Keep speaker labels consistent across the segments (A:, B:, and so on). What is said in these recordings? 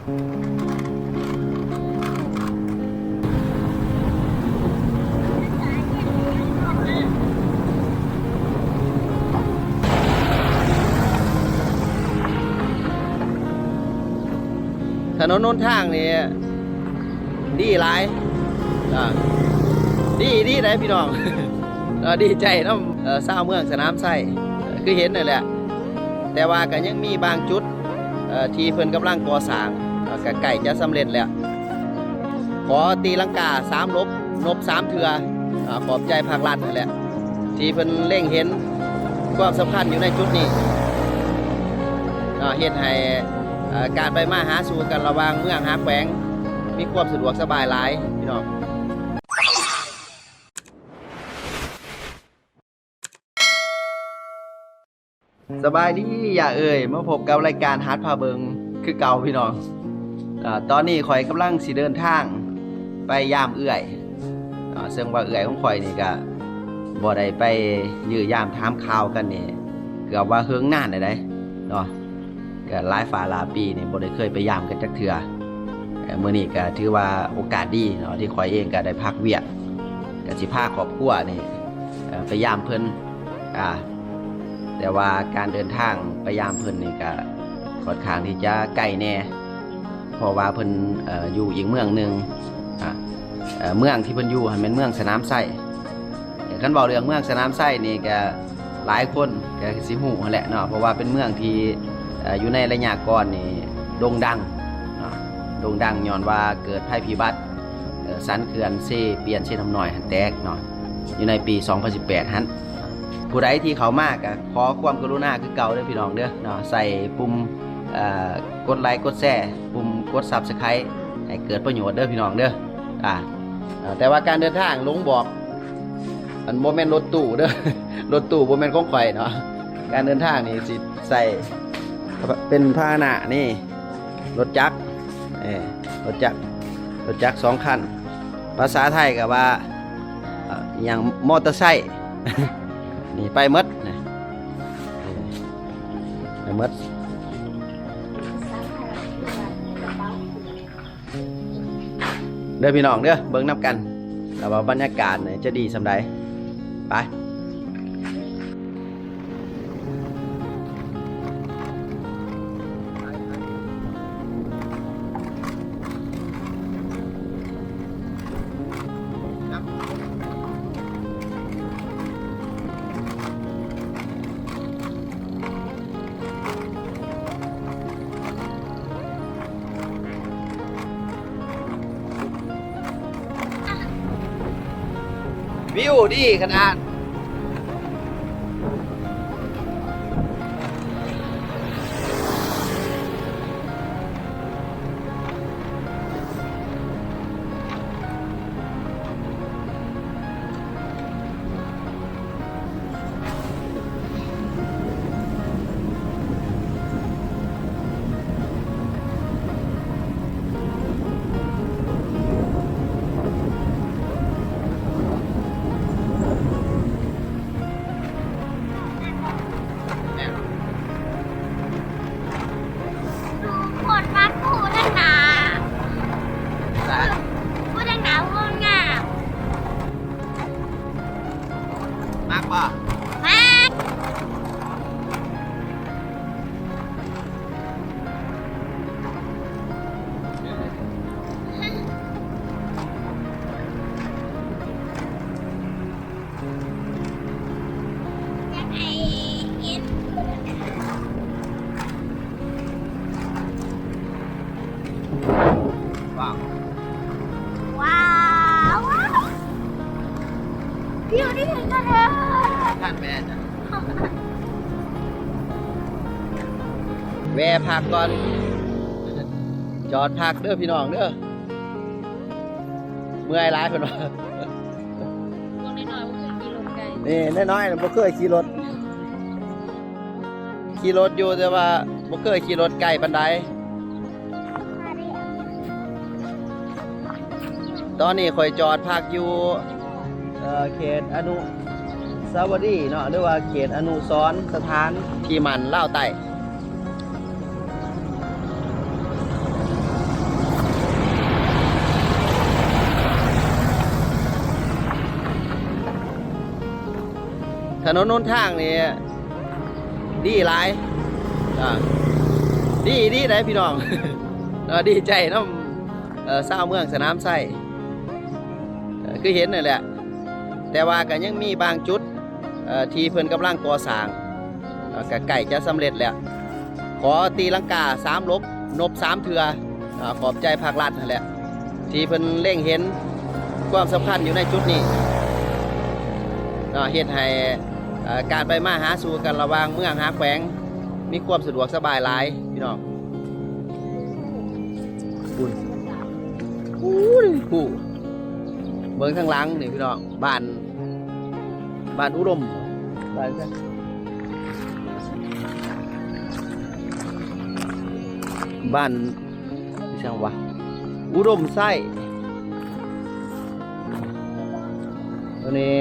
A: ถนนนนทางนี่ดีหลายดีได้พี่น้อง ดีใจน้ำเศร้าเมืองสนามไส้คือเห็นนั่นแหละแต่ว่าก็ยังมีบางจุดที่เพิ่นกำลังก่อสร้างก็ใกล้จะสำเร็จแล้วขอตีลังกา3นบ3เถื่อขอบใจภาครัฐนั่นแหละที่เพิ่นเล็งเห็นความสำคัญอยู่ในจุดนี้เฮ็ดให้การไปมาหาสู่กันระหว่างเมืองหาแขวงมีความสะดวกสบายหลายพี่น้องสบายดีอย่ามาพบกับรายการฮาร์ดพาเบิงคือเก่าพี่น้องตอนนี้ข่อยกำลังสิเดินทางไปยามเอื่อยซึ่งว่าเอื่อยของข่อยนี่ก็บ่ได้ไปยื้อยามถามข่าวกันนี่เกือบว่าเฮืองนานได้เนาะก็หลายฝ่าหลายปีนี่บ่ได้เคยไปยามกันจักเทื่อมื้อนี้ก็ถือว่าโอกาสดีเนาะที่ข่อยเองก็ได้พักเวียกก็สิพาครอบครัวนี่ไปยามเพิ่นแต่ว่าการเดินทางไปยามเพิ่นนี่ก็ค่อนข้างที่จะใกล้แน่เพราะว่าเพิ่นอยู่อีกเมืองหนึ่งเมืองที่เพิ่นอยู่เป็นเมืองสนามไส้คันบอกเรื่องเมืองสนามไส้นี่ก็หลายคนก็สิฮู้แหละเนาะเพราะว่าเป็นเมืองที่อยู่ในระยะก่อนนี่โด่งดังโด่งดังย้อนว่าเกิดภัยพิบัติสันเขื่อนเซเปลี่ยนเส้นน้ำน้อยหันแตกเนาะอยู่ในปี 2018หันผู้ใดที่เขามากก็ขอความกรุณาคือเก่าเด้อพี่น้องเด้อเนาะใส่ปุ่มกดไลค์กดแชร์ปุ่มกด Subscribe ให้เกิดประโยชน์เด้อพี่น้องเด้อแต่ว่าการเดินทางลงบอกอันโมเมนต์รถตู้เด้อ รถตู้โมเมนต์ของข่อยเนาะการเดินทางนี่สิใส่เป็นพาหนะนี่รถจักรรถจักร2 คันภาษาไทยก็ว่าอย่างมอเตอร์ไซค์ นี่ไปมดไปมดเด้อพี่น้องเด้อเบิ่งนับกันแล้วว่าบรรยากาศจะดีสำใดไปวิวดีขนาดมากป่ะว้าววิวนี่ถึงกันเลยท่านแม่จ้ะแวะพักก่อนจอดพักเด้อพี่น้องเด้อเมื่อยร้ายเพิ่นว่านี่น้อยๆบ่เคยขี่รถอยู่แต่ว่าบ่เคยขี่รถไกลปานใดตอนนี้ข่อยจอดพักอยู่เขตอนุสาวรีย์เนาะหรือว่าเขตอนุสรณ์สถานที่มันเล่าไต่ ถนนหนทางนี่ดีหลายดีได้พี่น้อง ดีใจน้ำเศร้าวเมืองสนามไส้คือเห็นนี่แหละแต่ว่าก็ยังมีบางจุดที่เพิ่นกำลังก่อสร้างก็ใกล้จะสำเร็จแล้วขอตีลังกา3 ลบนบ3 เถื่อขอบใจภาครัฐนั่นแหละที่เพิ่นเล็งเห็นความสำคัญอยู่ในจุดนี้เฮ็ดให้การไปมาหาสู่กันระหว่างเมืองหาแขวงมีความสะดวกสบายหลายพี่น้องผู้เบิ่งทางหลังนี่พี่น้องบ้านอุดมบ้านที่ช่างวะอุดมไส้ตัวนี้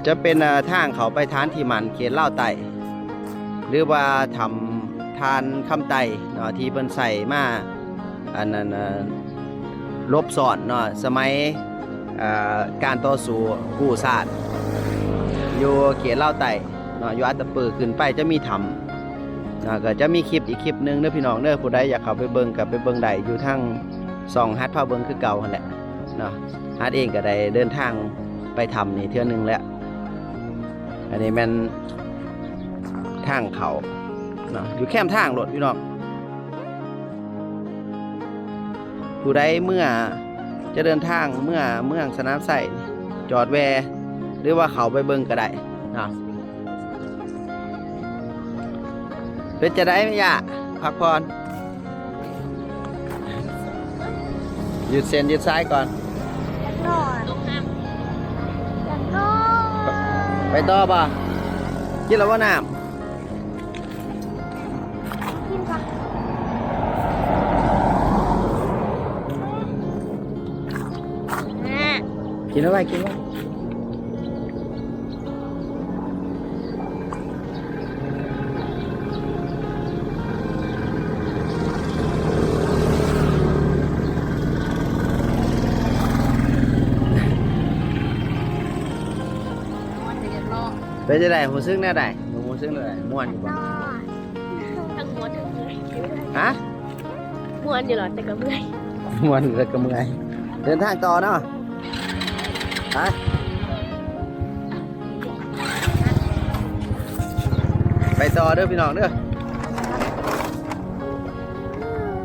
A: จะเป็นทางเขาไปทานที่มันเขตเล่าไต่หรือว่าทำทานคำไต่เนาะที่เพิ่นใส่มาอันนั้นลบสอนเนาะสมัยการต่อสู้กู้ศาสตร์อยู่เขตเล่าไต่เนาะอยู่อัตตปือขึ้นไปจะมีถ้ำก็จะมีคลิปอีกคลิปหนึ่งเด้อพี่น้องเด้อผู้ใดอยากเข้าไปเบิ่งกับไปเบิ่งได้อยู่ทางส่องฮัดพาเบิ่งคือเก่าหั่นแหละเนาะฮัดเองก็ได้เดินทางไปทำนี่เทื่อนึงแล้วอันนี้แม่นทางเขาเนาะอยู่แคมทางรถพี่น้องผู้ใดเมื่อจะเดินทางเมืองสนามไส้จอดแวหรือว่าเขาไปเบิ่งก็ได้เนาะเป็นจะได้ไหมย่าพักผ่อนหยุดเส้นหยุดซ้ายก่อนไปต่อป่ะกินแล้วว่าน้ำกินป่ะกินอะไรกินอะไรเป็นจะได้หูซึ้งแน่ได้หูซึ้งเลยม่วนอยู่ป่ะ
B: ทั้งม้วนทั้งเมื่อย
A: ฮะ
B: ม้วนอยู่หรอแต่ก็เมื่อย
A: ม่วนเลยก็เมื่อยเดินทางต่อเนาะฮะไปต่อเด้อพี่น้องเด้อ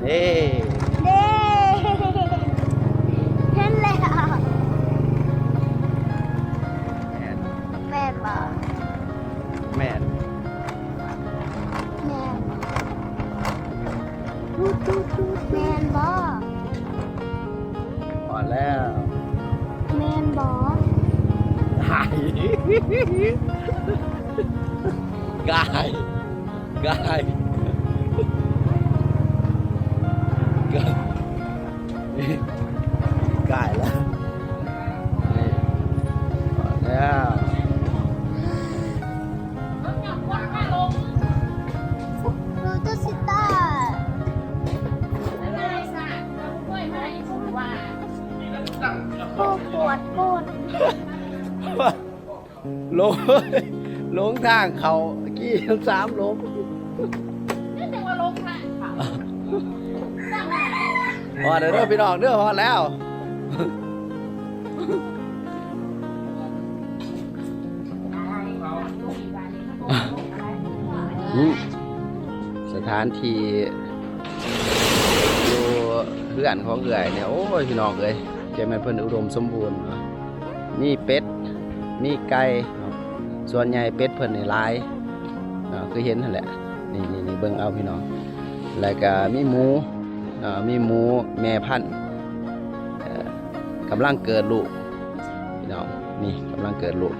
A: เด้
B: เด้เห็นแล้วแม่บอก
A: แม่น
B: แม่แม่บอก
A: อ่อนแล้ว
B: แม่บอก
A: กายกายกายกายแล้วอ่อนแล้ว
B: ดูตัวสิตาโคปวดก้น
A: ลงลงทางเขากี่3 ลม
B: นี่แต่ว่าลงค่ะ
A: พอเด้อพี่น้องเด้อพอแล้วสถานที่อยู่เพื่อนของเอื่อยเนี่ยโอ้ยพี่น้องเอ้ยเจ้าแม่เพิ่นอุดมสมบูรณ์เนาะมีเป็ดมีไก่ส่วนใหญ่เป็ดเพิ่นนี่หลายคือเห็นนั่นแหละนี่เบิ่งเอาพี่น้องแล้วก็มีหมูแม่พันธุ์กำลังเกิดลูกพี่น้องนี่กำลังเกิดลูก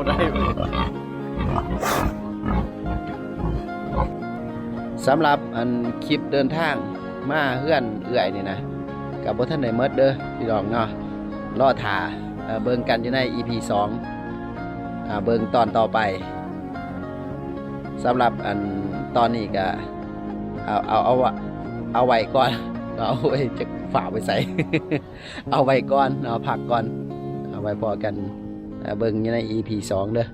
A: ได้ สำหรับอันคลิปเดินทางมาเฮือนเอื่อยนี่นะกับบ่ทันได้หมดเด้อพี่น้องเนาะรอถ่าเบิ่งกันอยู่ใน EP 2เบิ่งตอนต่อไปสำหรับอันตอนนี้ก็เอาไว้ก่อนเอาไว้จะฝากไปใส่ เอาไว้ก่อนเอาพักก่อนเอาไว้พอกันเบิ่งอยู่ใน EP 2เด้อ